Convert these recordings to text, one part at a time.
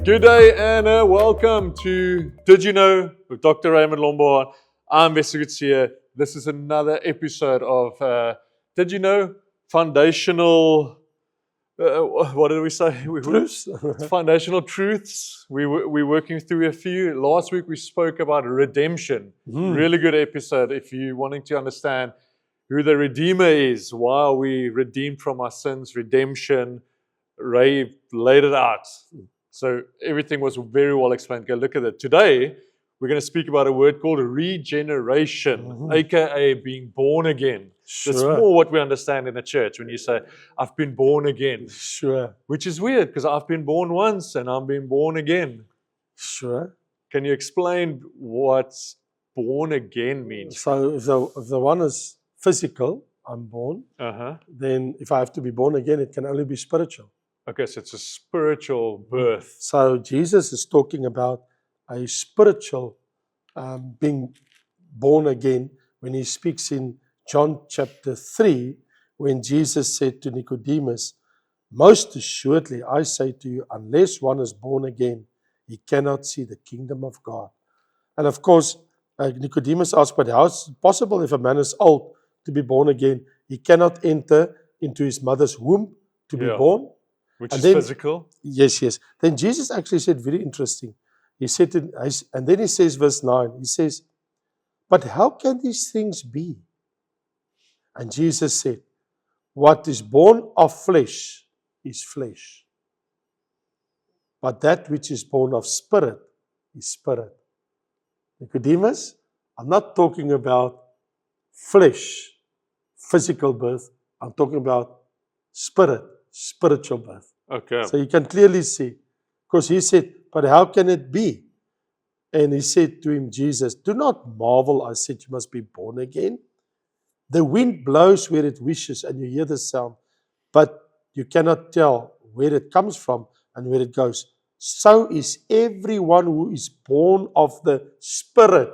Good day and welcome to Did You Know with Dr. Raymond Lombard. I'm Wessel Gutierrez. This is another episode of Did You Know? Foundational, what did we say? Truths. Foundational truths. We're working through a few. Last week we spoke about redemption. Really good episode if you're wanting to understand who the Redeemer is, why are we redeemed from our sins, redemption. Ray laid it out. So everything was very well explained. Go look at it. Today, we're going to speak about a word called regeneration, aka being born again. Sure. That's more what we understand in the church when you say, I've been born again. Sure. Which is weird because I've been born once and I'm being born again. Sure. Can you explain what born again means? So if the one is physical, I'm born, then if I have to be born again, it can only be spiritual. Okay, so it's a spiritual birth. So Jesus is talking about a spiritual being born again when he speaks in John chapter 3, when Jesus said to Nicodemus, "Most assuredly, I say to you, unless one is born again, he cannot see the kingdom of God." And of course, Nicodemus asked, but how is it possible if a man is old to be born again? He cannot enter into his mother's womb to be born. Which And is then, physical. Yes. Then Jesus actually said, very interesting. He said, and then he says, verse 9, he says, "But how can these things be?" And Jesus said, "What is born of flesh is flesh. But that which is born of spirit is spirit." Nicodemus, I'm not talking about flesh, physical birth. I'm talking about spirit, spiritual birth. Okay. So you can clearly see, because he said, "But how can it be?" And he said to him, Jesus, "Do not marvel, I said you must be born again. The wind blows where it wishes and you hear the sound, but you cannot tell where it comes from and where it goes. So is everyone who is born of the Spirit."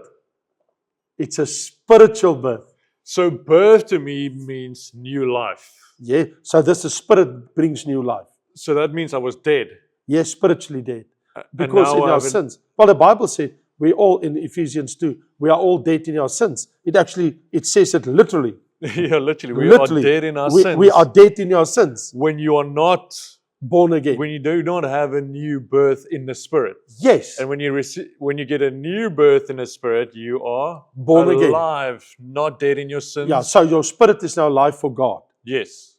It's a spiritual birth. So birth to me means new life. Yeah. So this the Spirit brings new life. So that means I was dead. Yes, spiritually dead. And Because now in our sins. Well, the Bible said we all, in Ephesians 2, we are all dead in our sins. It says it literally. Yeah, literally. We are dead in our sins. We are dead in our sins. When you are not born again. When you do not have a new birth in the Spirit. Yes. And when you get a new birth in the Spirit, you are born alive, not dead in your sins. Yeah, so your spirit is now alive for God. Yes.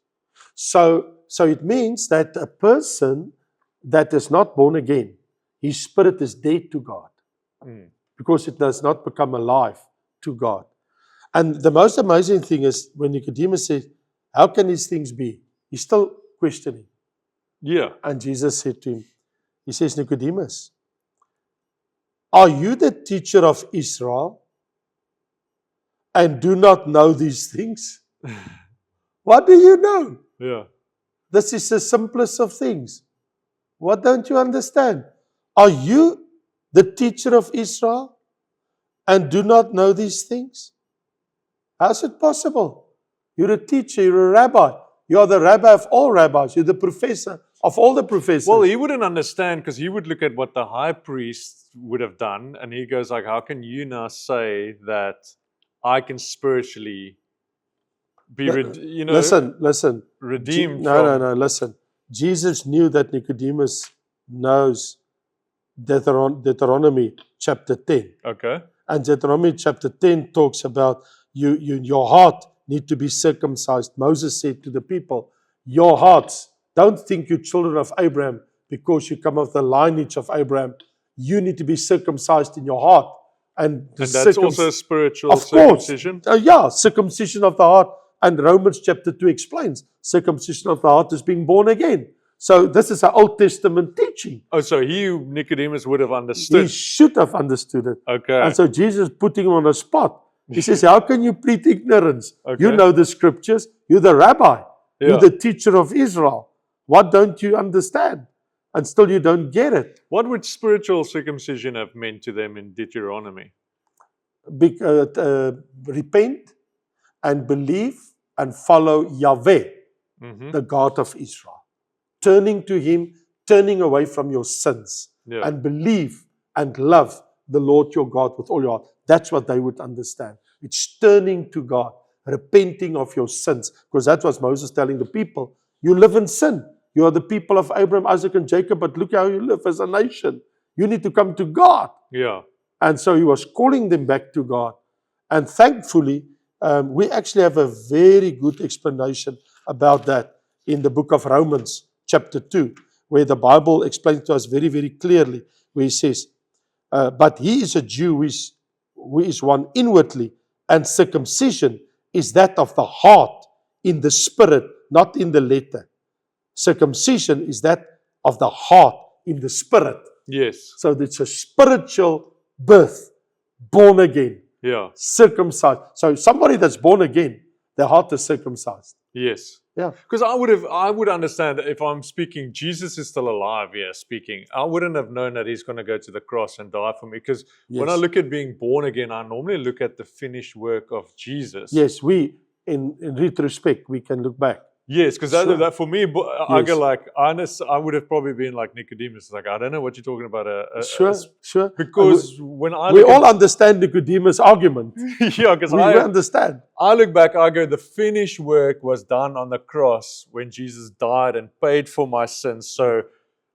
So it means that a person that is not born again, his spirit is dead to God. Because it does not become alive to God. And the most amazing thing is when Nicodemus says, "How can these things be?" He's still questioning. Yeah. And Jesus said to him, he says, "Nicodemus, are you the teacher of Israel and do not know these things? What do you know? Yeah. This is the simplest of things. What don't you understand? Are you the teacher of Israel and do not know these things? How's it possible? You're a teacher, you're a rabbi. You're the rabbi of all rabbis. You're the professor of all the professors." Well, he wouldn't understand because he would look at what the high priest would have done. And he goes like, how can you now say that I can spiritually be, listen. redeemed? No, listen. Jesus knew that Nicodemus knows Deuteronomy chapter 10. Okay. And Deuteronomy chapter 10 talks about your heart need to be circumcised. Moses said to the people, your hearts, don't think you're children of Abraham because you come of the lineage of Abraham. You need to be circumcised in your heart. And that's also spiritual circumcision? Circumcision of the heart. And Romans chapter 2 explains circumcision of the heart is being born again. So this is an Old Testament teaching. Oh, so Nicodemus would have understood. He should have understood it. Okay. And so Jesus putting him on the spot. He says, how can you plead ignorance? Okay. You know the scriptures. You're the rabbi. Yeah. You're the teacher of Israel. What don't you understand? And still you don't get it. What would spiritual circumcision have meant to them in Deuteronomy? Repent and believe and follow Yahweh, the God of Israel. Turning to Him, turning away from your sins. Yeah. and believe and love the Lord your God with all your heart. That's what they would understand. It's turning to God, repenting of your sins, because that's what Moses telling the people. You live in sin. You are the people of Abraham, Isaac, and Jacob, but look how you live as a nation. You need to come to God. Yeah. And so he was calling them back to God. And thankfully, we actually have a very good explanation about that in the book of Romans, chapter 2, where the Bible explains to us very, very clearly, where he says, but he is a Jew who is one inwardly, and circumcision is that of the heart in the spirit, not in the letter. Circumcision is that of the heart in the spirit. Yes. So it's a spiritual birth, born again, Yeah. circumcised. So somebody that's born again, their heart is circumcised. Yes. Yeah. Because I would understand if I'm speaking, Jesus is still alive here speaking. I wouldn't have known that he's going to go to the cross and die for me. Because when I Yes. look at being born again, I normally look at the finished work of Jesus. Yes, we, in retrospect, we can look back. Yes, because Sure. that for me, I go Yes. like, I would have probably been like Nicodemus, like, I don't know what you're talking about. Sure. Because when I we look all understand Nicodemus' argument. yeah, because We understand. I look back, I go, the finished work was done on the cross when Jesus died and paid for my sins. So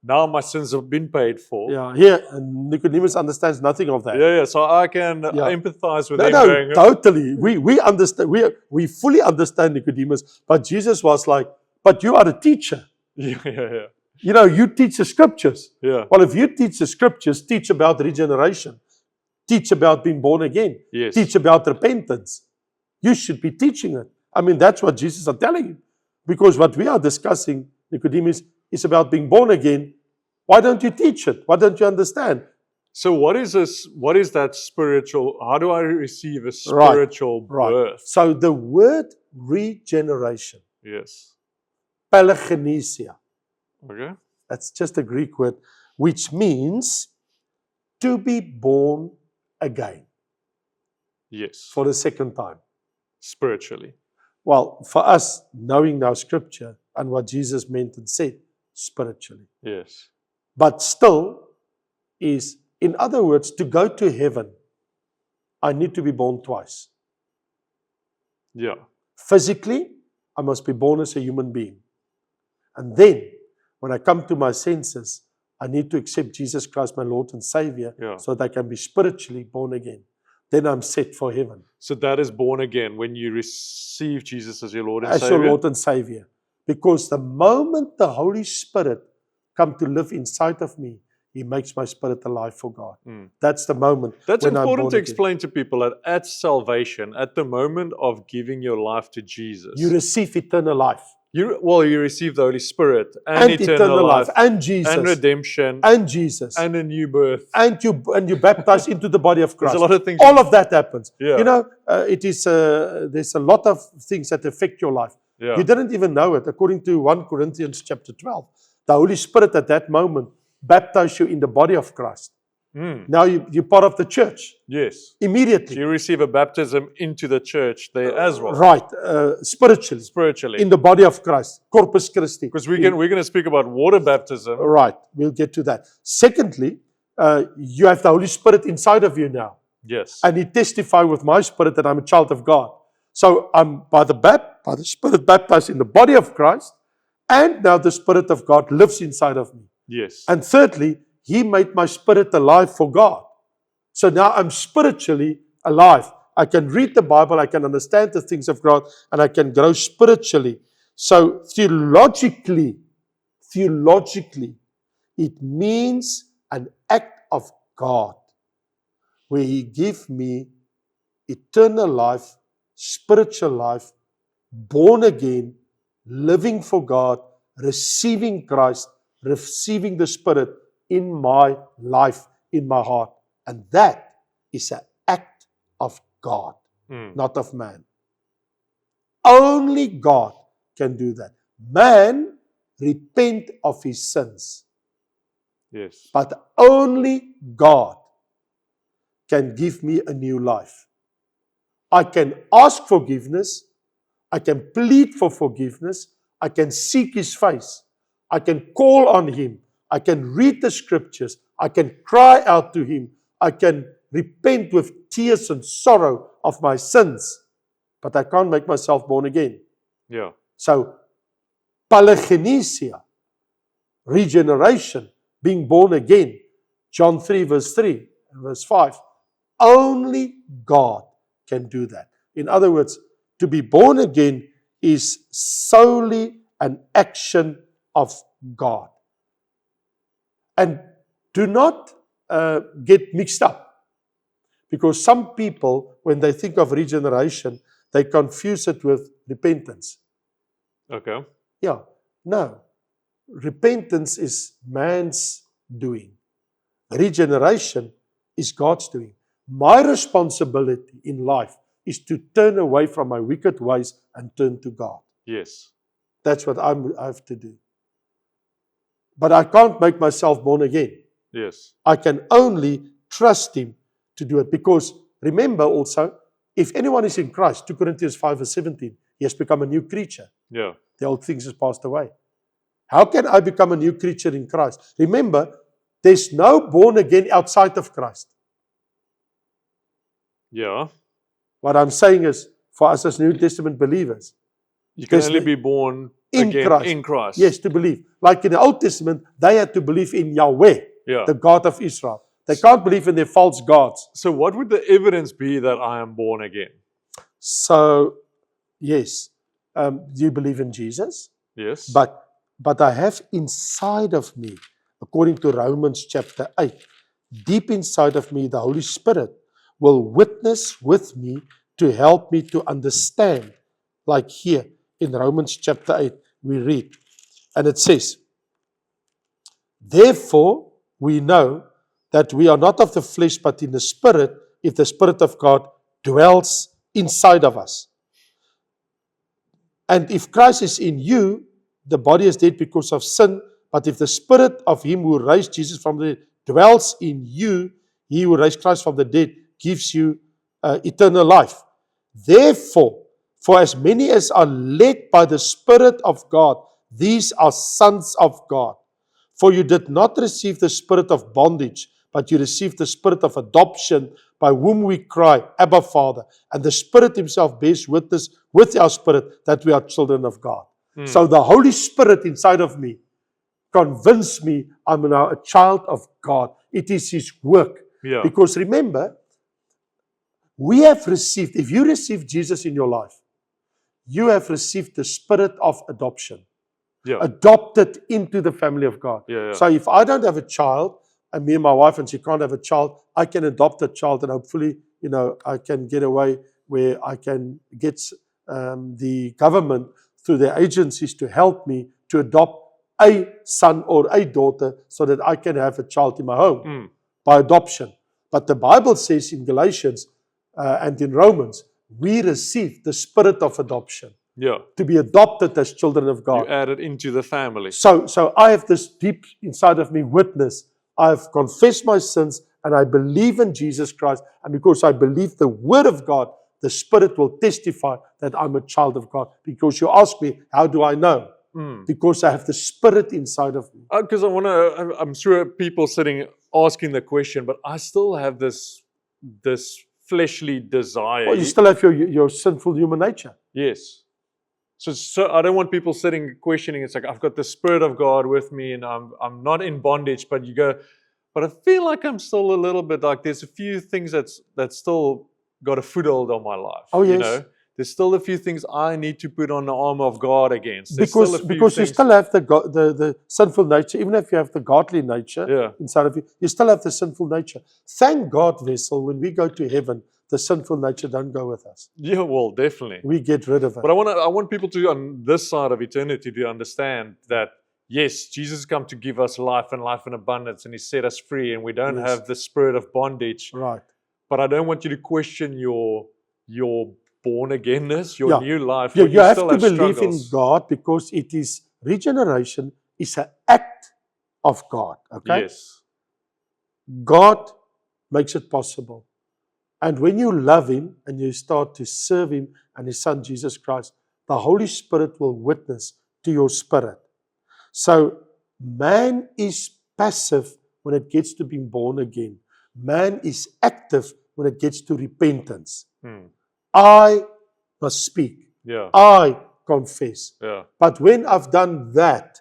now my sins have been paid for. Yeah, here, and Nicodemus understands nothing of that. Yeah. So I can Yeah. empathize with No, him no, going, totally. We understand. We fully understand Nicodemus, but Jesus was like, "But you are a teacher. yeah. You know, you teach the scriptures. Yeah. Well, if you teach the scriptures, teach about regeneration, teach about being born again, Yes. teach about repentance. You should be teaching it. I mean, that's what Jesus is telling him, because what we are discussing, Nicodemus, is about being born again. Why don't you teach it? Why don't you understand? So what is this? What is that spiritual? How do I receive a Right, spiritual birth? So the word regeneration, Yes. Pelaginesia, Okay. that's just a Greek word, which means to be born again Yes. for the second time. Spiritually. Well, for us, knowing now scripture and what Jesus meant and said, spiritually. Yes. But still is, in other words, to go to heaven, I need to be born twice. Yeah. Physically, I must be born as a human being. And then, when I come to my senses, I need to accept Jesus Christ, my Lord and Savior, Yeah. so that I can be spiritually born again. Then I'm set for heaven. So that is born again when you receive Jesus as your Lord and As Savior. your Lord and Savior. Because the moment the Holy Spirit come to live inside of me, He makes my spirit alive for God. Mm. That's the moment. That's when I'm important born to again. explain to people that at salvation, at the moment of giving your life to Jesus, You receive eternal life. you receive the Holy Spirit And and, eternal life And Jesus. and redemption And Jesus. and a new birth. And you baptize into the body of There's Christ. a lot of things. All of that happens. Yeah. You know, there's a lot of things that affect your life. Yeah. You didn't even know it. According to 1 Corinthians chapter 12, the Holy Spirit at that moment baptized you in the body of Christ. Mm. Now you're part of the church. Yes. Immediately. So you receive a baptism into the church there as well. Right. Spiritually. Spiritually. In the body of Christ. Corpus Christi. Because we're going to speak about water baptism. Right. We'll get to that. Secondly, you have the Holy Spirit inside of you now. Yes. And He testifies with my spirit that I'm a child of God. So I'm by the Spirit baptized in the body of Christ, and now the Spirit of God lives inside of me. Yes. And thirdly, He made my spirit alive for God. So now I'm spiritually alive. I can read the Bible, I can understand the things of God, and I can grow spiritually. So theologically, it means an act of God where He gave me eternal life, spiritual life, born again, living for God, receiving Christ, receiving the Spirit in my life, in my heart. And that is an act of God, not of man. Only God can do that. Man repent of his sins. Yes. But only God can give me a new life. I can ask forgiveness. I can plead for forgiveness. I can seek His face. I can call on Him. I can read the scriptures. I can cry out to Him. I can repent with tears and sorrow of my sins. But I can't make myself born again. Yeah. So, Palegenesia, regeneration, being born again. John 3 verse 3 and verse 5. Only God can do that. In other words, to be born again is solely an action of God. And do not get mixed up. Because some people, when they think of regeneration, they confuse it with repentance. Okay. Yeah, no. Repentance is man's doing. Regeneration is God's doing. My responsibility in life is to turn away from my wicked ways and turn to God. Yes. That's what I have to do. But I can't make myself born again. Yes. I can only trust Him to do it. Because remember also, if anyone is in Christ, 2 Corinthians 5 verse 17, he has become a new creature. Yeah. The old things has passed away. How can I become a new creature in Christ? Remember, there's no born again outside of Christ. Yeah. What I'm saying is, for us as New Testament believers, You can There's only the- be born in again Christ. in Christ. Yes, to believe. Like in the Old Testament, they had to believe in Yahweh, Yeah. the God of Israel. They can't believe in their false gods. So what would the evidence be that I am born again? So, yes, you believe in Jesus, Yes. but I have inside of me, according to Romans chapter 8, deep inside of me, the Holy Spirit will witness with me to help me to understand. Like here in Romans chapter 8, we read, and it says, therefore, we know that we are not of the flesh, but in the Spirit, if the Spirit of God dwells inside of us. And if Christ is in you, the body is dead because of sin, but if the Spirit of Him who raised Jesus from the dead dwells in you, He who raised Christ from the dead gives you eternal life. Therefore, for as many as are led by the Spirit of God, these are sons of God. For you did not receive the spirit of bondage, but you received the spirit of adoption, by whom we cry, Abba, Father. And the Spirit Himself bears witness with our spirit that we are children of God. So the Holy Spirit inside of me convinced me I'm now a child of God. It is His work. Yeah. Because remember, we have received, if you receive Jesus in your life, you have received the spirit of adoption. Yeah. Adopted into the family of God. Yeah, yeah. So if I don't have a child, and me and my wife, and she can't have a child, I can adopt a child, and hopefully, I can get away where I can get the government through their agencies to help me to adopt a son or a daughter so that I can have a child in my home by adoption. But the Bible says in Galatians and in Romans, we receive the spirit of adoption. Yeah. To be adopted as children of God. You add it into the family. So I have this deep inside of me witness. I've confessed my sins and I believe in Jesus Christ. And because I believe the Word of God, the Spirit will testify that I'm a child of God. Because you ask me, how do I know? Because I have the Spirit inside of me. Because I'm sure people sitting asking the question, but I still have this fleshly desire. Well, you still have your sinful human nature. Yes. So I don't want people sitting questioning. It's like I've got the Spirit of God with me, and I'm not in bondage. But you go, but I feel like I'm still a little bit like there's a few things that's still got a foothold on my life. Oh, yes. There's still a few things I need to put on the armor of God against. There's still a few Because you things. still have the sinful nature, even if you have the godly nature inside of you, you still have the sinful nature. Thank God, vessel, when we go to heaven, the sinful nature don't go with us. Yeah, well, definitely. We get rid of it. But I want people to, on this side of eternity, to understand that, yes, Jesus come to give us life and life in abundance, and He set us free, and we don't Yes. have the spirit of bondage. Right. But I don't want you to question your born againness, your new life. Yeah, when you have still to believe struggles. in God because it is regeneration is an act of God. Okay? Yes. God makes it possible. And when you love Him and you start to serve Him and His Son Jesus Christ, the Holy Spirit will witness to your spirit. So man is passive when it gets to being born again. Man is active when it gets to repentance. Mm. I must speak. Yeah. I confess. Yeah. But when I've done that,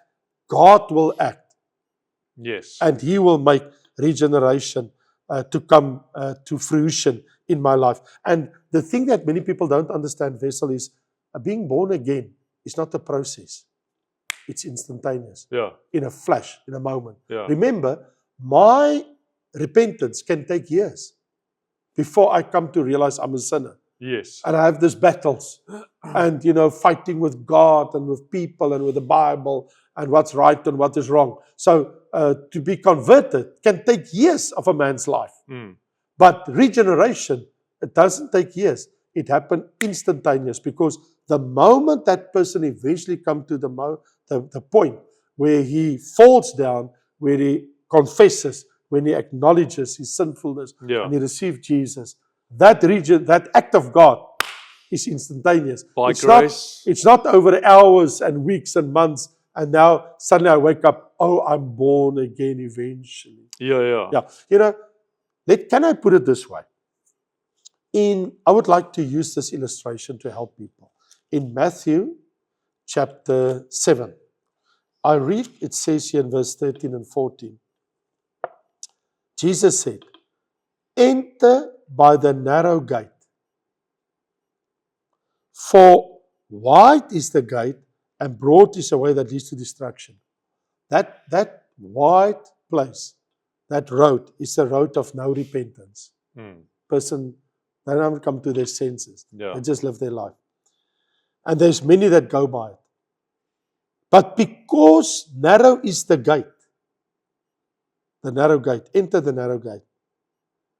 God will act Yes. and He will make regeneration to come to fruition in my life. And the thing that many people don't understand, Vessel, is being born again is not a process. It's instantaneous, Yeah. in a flash, in a moment. Yeah. Remember, my repentance can take years before I come to realize I'm a sinner. Yes. And I have these battles and, fighting with God and with people and with the Bible and what's right and what is wrong. So to be converted can take years of a man's life. Mm. But regeneration, it doesn't take years. It happened instantaneous, because the moment that person eventually comes to the point where he falls down, where he confesses, when he acknowledges his sinfulness, Yeah. and he receives Jesus, that act of God is instantaneous. By It's grace. it's not over hours and weeks and months, and now suddenly I wake up, oh, I'm born again eventually. Yeah. Yeah. Can I put it this way? I would like to use this illustration to help people. In Matthew chapter 7, I read, it says here in verse 13 and 14, Jesus said, enter by the narrow gate. For wide is the gate, and broad is the way that leads to destruction. That wide place, that road, is a road of no repentance. Mm. Person, they don't come to their senses. Yeah. They just live their life. And there's many that go by it. But because narrow is the gate, enter the narrow gate,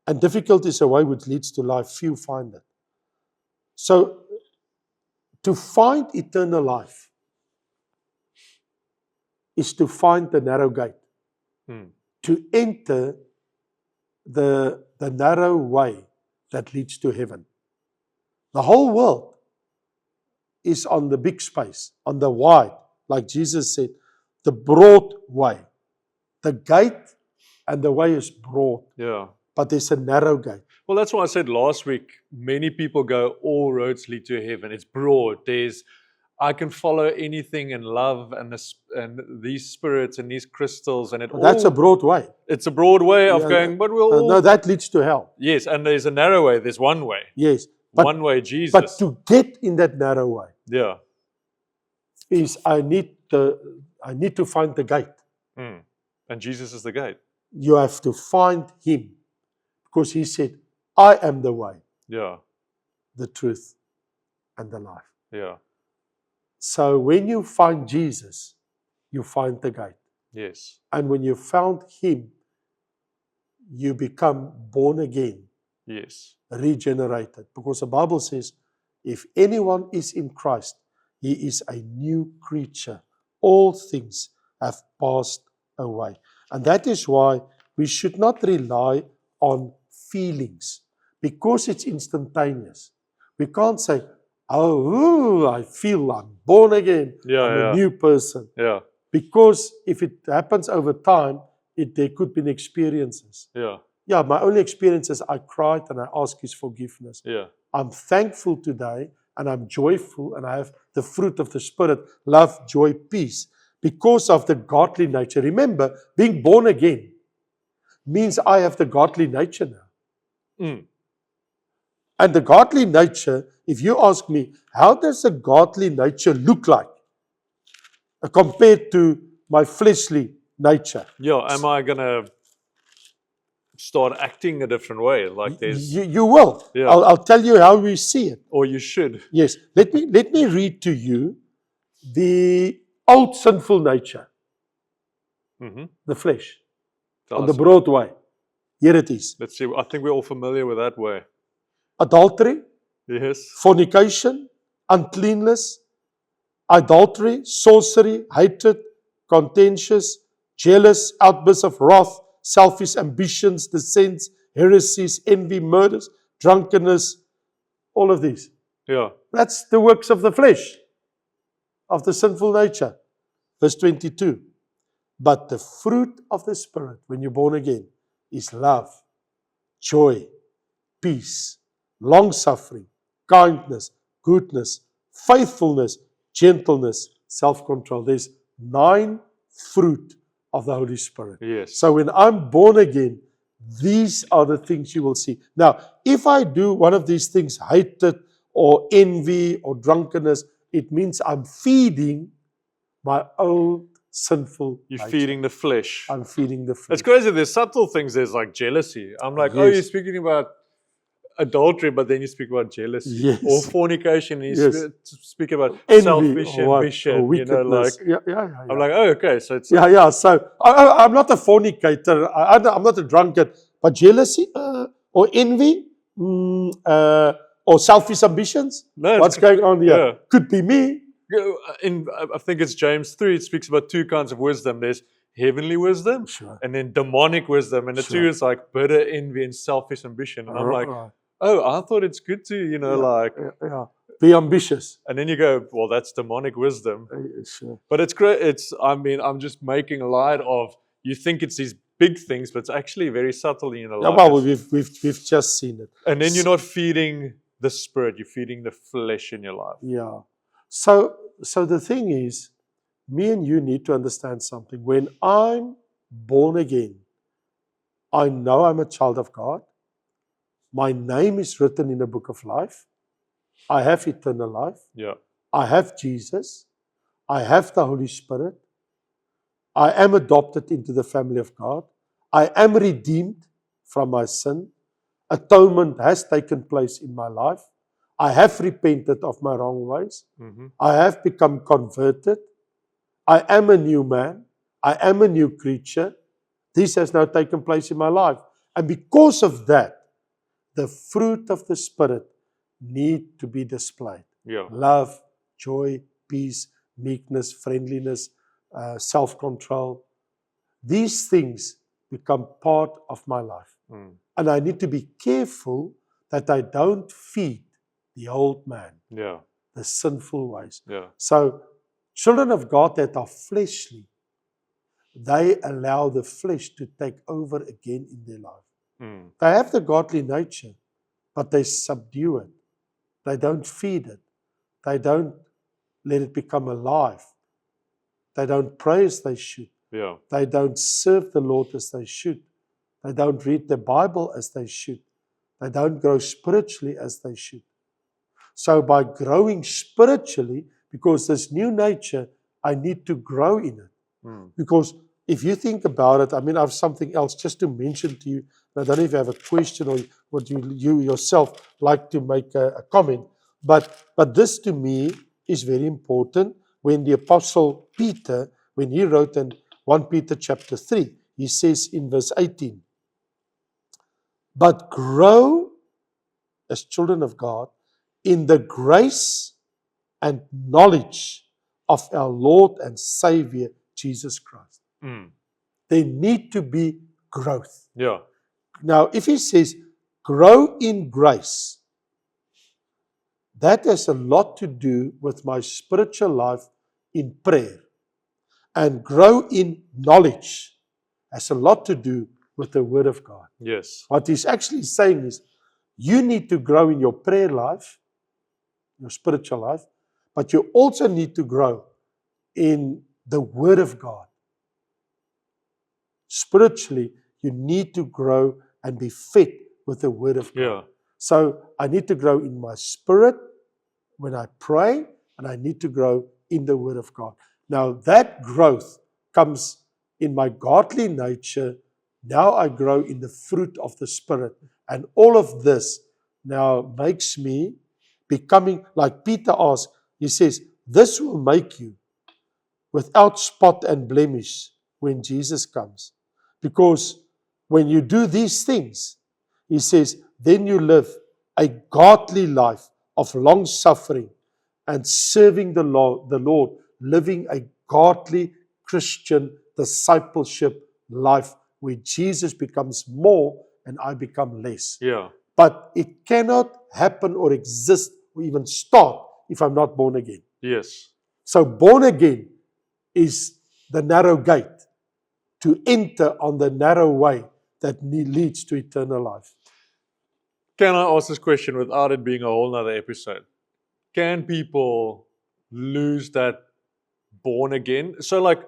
and difficult is the way which leads to life, few find it. So, to find eternal life is to find the narrow gate. Mm. To enter the narrow way that leads to heaven. The whole world is on the big space, on the wide, like Jesus said, the broad way. The gate and the way is broad, Yeah. but there's a narrow gate. Well, that's why I said last week, many people go, all roads lead to heaven. It's broad. I can follow anything in love and these spirits and these crystals and But that's a broad way. It's a broad way of Yeah, going, but we'll all... No, that leads to hell. Yes, and there's a narrow way. There's one way. Yes. One way, Jesus. But to get in that narrow way, yeah, is I need to find the gate. Mm. And Jesus is the gate. You have to find Him, because He said, I am the way, Yeah, the truth, and the life. yeah, So when you find Jesus, you find the gate. yes, And when you found Him, you become born again, yes, regenerated. Because the Bible says, if anyone is in Christ, he is a new creature. All things have passed away. And that is why we should not rely on feelings, because it's instantaneous. We can't say, oh, I feel I'm born again. I'm a new person. yeah, Because if it happens over time, there could be experiences. yeah, Yeah, my only experience is I cried and I asked His forgiveness. yeah, I'm thankful today, and I'm joyful, and I have the fruit of the Spirit, love, joy, peace, because of the godly nature. Remember, being born again means I have the godly nature now. Mm. And the godly nature, if you ask me, how does a godly nature look like compared to my fleshly nature? Yeah, am I going to start acting a different way? Like there's... You will. Yeah. I'll tell you how we see it. Or you should. Yes. Let me read to you the old sinful nature, Mm-hmm. the flesh, Tell on the us. broad way. Here it is. Let's see. I think we're all familiar with that way. Adultery, Yes. fornication, uncleanness, adultery, sorcery, hatred, contentious, jealous, outbursts of wrath, selfish ambitions, dissents, heresies, envy, murders, drunkenness, all of these. Yeah. That's the works of the flesh, of the sinful nature. Verse 22. But the fruit of the Spirit, when you're born again, is love, joy, peace, long-suffering, kindness, goodness, faithfulness, gentleness, self-control. There's 9 fruit of the Holy Spirit. Yes. So when I'm born again, these are the things you will see. Now, if I do one of these things, hatred or envy or drunkenness, it means I'm feeding my own sinful You're nature. feeding the flesh. I'm feeding the flesh. It's crazy. There's subtle things. There's like jealousy. I'm like, oh, Yes. you're speaking about adultery, but then you speak about jealousy. Yes. Or fornication, and you Yes. speak about Envy selfish or what, ambition. or wickedness. Like, yeah. I'm like, oh, okay. So it's Yeah. So I'm not a fornicator. I'm not a drunkard. But jealousy or envy or selfish ambitions. no, What's going on here? yeah. Could be me. I think it's James 3. It speaks about 2 kinds of wisdom. There's heavenly wisdom Sure. and then demonic wisdom. And the Sure. 2 is like bitter envy and selfish ambition. And I'm like, Right. oh, I thought it's good to, like, Yeah. Be ambitious. and then you go, well, that's demonic wisdom. Sure. But it's great. I'm just making light of, you think it's these big things, but it's actually very subtle in your Yeah, life. well, we've just seen it. And then you're not feeding the spirit, you're feeding the flesh in your life. Yeah. So the thing is, me and you need to understand something. When I'm born again, I know I'm a child of God. My name is written in the book of life. I have eternal life. Yeah. I have Jesus. I have the Holy Spirit. I am adopted into the family of God. I am redeemed from my sin. Atonement has taken place in my life. I have repented of my wrong ways. Mm-hmm. I have become converted. I am a new man. I am a new creature. This has now taken place in my life. And because of that, the fruit of the Spirit need to be displayed. Yeah. Love, joy, peace, meekness, friendliness, self-control. These things become part of my life. Mm. And I need to be careful that I don't feed the old man, Yeah. the sinful ways. Yeah. So, children of God that are fleshly, they allow the flesh to take over again in their life. Mm. They have the godly nature, but they subdue it. They don't feed it. They don't let it become alive. They don't pray as they should. Yeah. They don't serve the Lord as they should. They don't read the Bible as they should. They don't grow spiritually as they should. So by growing spiritually, because this new nature, I need to grow in it. Mm. Because if you think about it, I mean, I have something else just to mention to you. I don't know if you have a question or would you yourself like to make a comment. But this to me is very important. When the Apostle Peter, when he wrote in 1 Peter chapter 3, he says in verse 18, but grow as children of God in the grace and knowledge of our Lord and Savior, Jesus Christ. Mm. There need to be growth. Yeah. Now, if he says, grow in grace, that has a lot to do with my spiritual life in prayer. And grow in knowledge has a lot to do with the Word of God. Yes. What he's actually saying is, you need to grow in your prayer life, your spiritual life, but you also need to grow in the Word of God. Spiritually, you need to grow and be fed with the Word of God. Yeah. So I need to grow in my spirit when I pray, and I need to grow in the Word of God. Now that growth comes in my godly nature. Now I grow in the fruit of the Spirit. And all of this now makes me becoming, like Peter asked, he says, this will make you without spot and blemish when Jesus comes. Because when you do these things, he says, then you live a godly life of long suffering and serving the Lord, living a godly Christian discipleship life where Jesus becomes more and I become less. Yeah. But it cannot happen or exist or even start if I'm not born again. Yes. So born again is the narrow gate. to enter on the narrow way that leads to eternal life. Can I ask this question without it being a whole nother episode? Can people lose that born again? So like,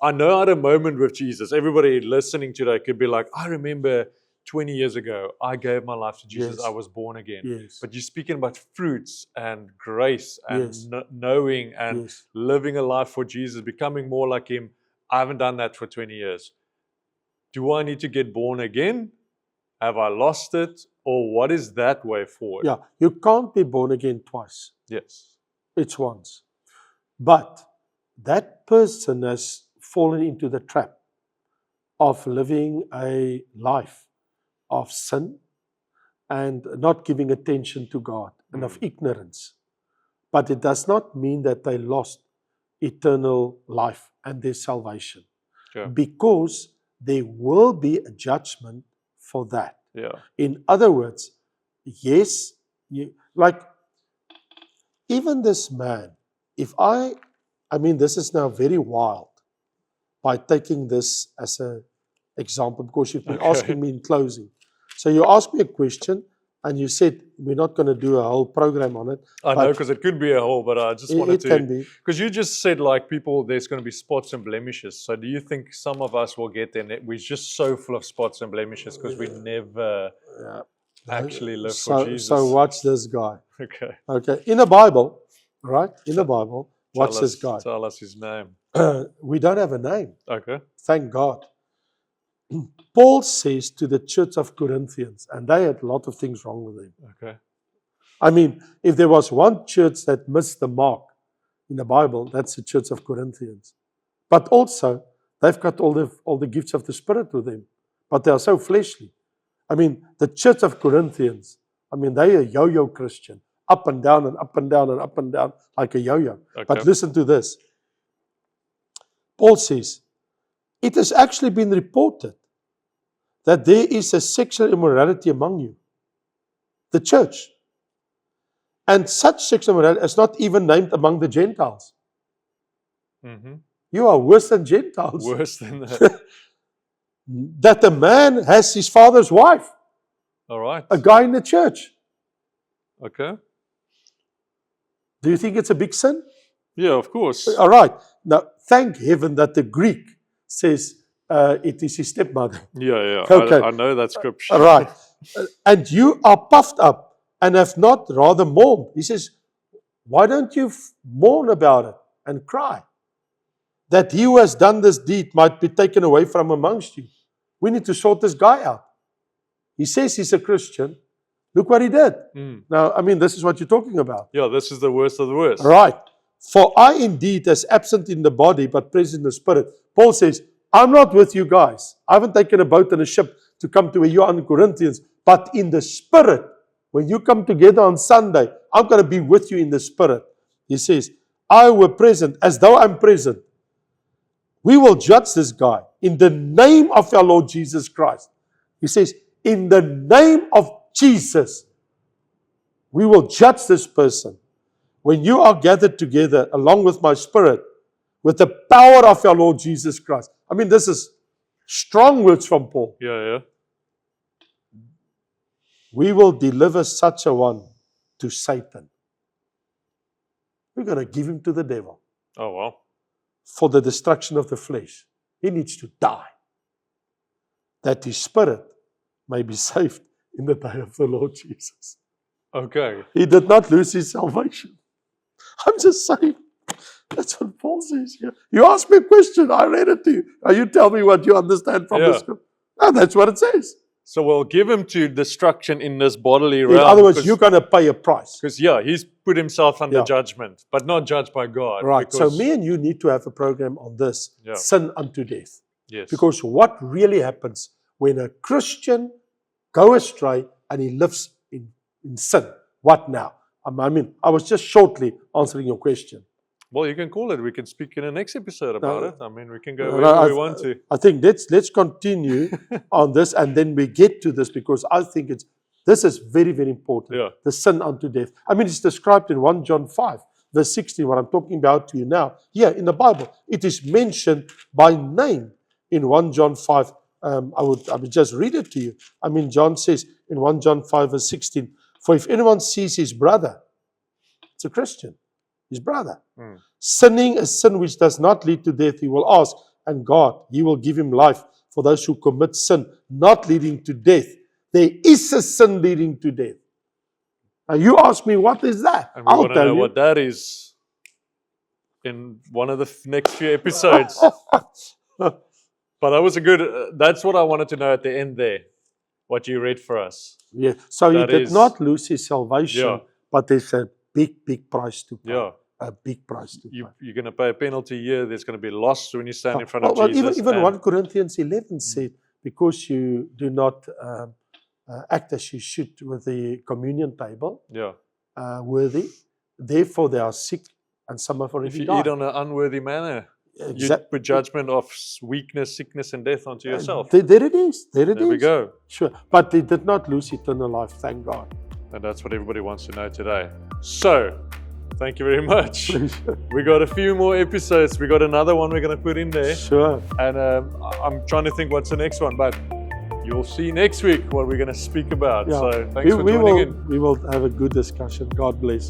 I know I had a moment with Jesus. Everybody listening today could be like, I remember 20 years ago, I gave my life to Jesus. Yes. I was born again. Yes. But you're speaking about fruits and grace and Yes. knowing and Yes. living a life for Jesus, becoming more like Him. I haven't done that for 20 years. Do I need to get born again? Have I lost it? Or what is that way forward? Yeah, you can't be born again twice. Yes. It's once. But that person has fallen into the trap of living a life of sin and not giving attention to God and of ignorance. But it does not mean that they lost eternal life and their salvation. Sure. Because there will be a judgment for that. Yeah. In other words, yes, like even this man, if I mean, this is now very wild by taking this as an example, because you've been asking me in closing. So you asked me a question and you said we're not going to do a whole program on it. I know, because it could be a whole, but I just wanted It can be. Because you just said like people, there's going to be spots and blemishes. So do you think some of us will get there? We're just so full of spots and blemishes because we never actually live for Jesus. So watch this guy. Okay. Okay. In the Bible, right? In the Bible, watch this guy. Tell us his name. We don't have a name. Okay. Thank God. Paul says to the church of Corinthians, and they had a lot of things wrong with them. Okay. I mean, if there was one church that missed the mark in the Bible, that's the church of Corinthians. But also, they've got all the gifts of the Spirit with them, but they are so fleshly. I mean, the church of Corinthians, I mean, they're a yo-yo Christian, up and down and up and down and up and down like a yo-yo. Okay. But listen to this. Paul says, it has actually been reported that there is a sexual immorality among you, the church. And such sexual immorality is not even named among the Gentiles. Mm-hmm. You are worse than Gentiles. Worse than that. That a man has his father's wife, All right. a guy in the church. Okay. Do you think it's a big sin? Yeah, of course. All right. Now, thank heaven that the Greek says it is his stepmother. Yeah. Okay. I know that scripture. All right. And you are puffed up and have not rather mourned. He says, why don't you mourn about it and cry? That he who has done this deed might be taken away from amongst you. We need to sort this guy out. He says he's a Christian. Look what he did. Now, I mean, this is what you're talking about. Yeah, this is the worst of the worst. Right. For I indeed, as absent in the body, but present in the spirit. Paul says, I'm not with you guys. I haven't taken a boat and a ship to come to where you are in Corinthians, but in the spirit. When you come together on Sunday, I'm going to be with you in the spirit. He says, I were present as though I'm present. We will judge this guy in the name of our Lord Jesus Christ. He says, in the name of Jesus, we will judge this person. When you are gathered together along with my spirit, with the power of our Lord Jesus Christ. I mean, this is strong words from Paul. Yeah. We will deliver such a one to Satan. We're going to give him to the devil Oh, wow. for the destruction of the flesh. He needs to die, that his spirit may be saved in the day of the Lord Jesus. Okay. He did not lose his salvation. I'm just saying, that's what Paul says here. You asked me a question, I read it to you. Now you tell me what you understand from the scripture. No, that's what it says. So we'll give him to destruction in this bodily realm. In other words, you're going to pay a price. Because, he's put himself under judgment, but not judged by God. Right. So Because, me and you need to have a program on this, sin unto death. yes. Because what really happens when a Christian goes astray and he lives in sin? What now? I mean, I was just shortly answering your question. Well, you can call it. We can speak in the next episode about it. I mean, we can go No, wherever we want to. I think let's continue on this and then we get to this because I think this is very, very important. Yeah. The sin unto death. I mean, it's described in 1 John 5, verse 16, what I'm talking about to you now. Here in the Bible, it is mentioned by name in 1 John 5. I would just read it to you. I mean, John says in 1 John 5 verse 16, for if anyone sees his brother, it's a Christian, his brother, sinning a sin which does not lead to death, he will ask, and God, he will give him life. For those who commit sin not leading to death, there is a sin leading to death. Now you ask me, what is that? And we want to know what that is in one of the next few episodes. But that was a good, that's what I wanted to know at the end there, what you read for us. Yeah. So he That did is- not lose his salvation, Yeah. but there's a big price to pay. Yeah. A big price to pay. You're going to pay a penalty here. There's going to be loss when you stand in front of Well, Jesus. even and- 1 Corinthians 11 said, because you do not act as you should with the communion table, Yeah. worthy, therefore they are sick and some have If already you died. eat on an unworthy manner, you Exact- put judgment of weakness, sickness, and death onto yourself. There it is. There it is. There we go. Sure. But they did not lose eternal life, thank God. And that's what everybody wants to know today. So, thank you very much. We got a few more episodes. We got another one we're going to put in there. Sure. And I'm trying to think what's the next one, but you'll see next week what we're going to speak about. Yeah. So, thanks for joining in. We will have a good discussion. God bless.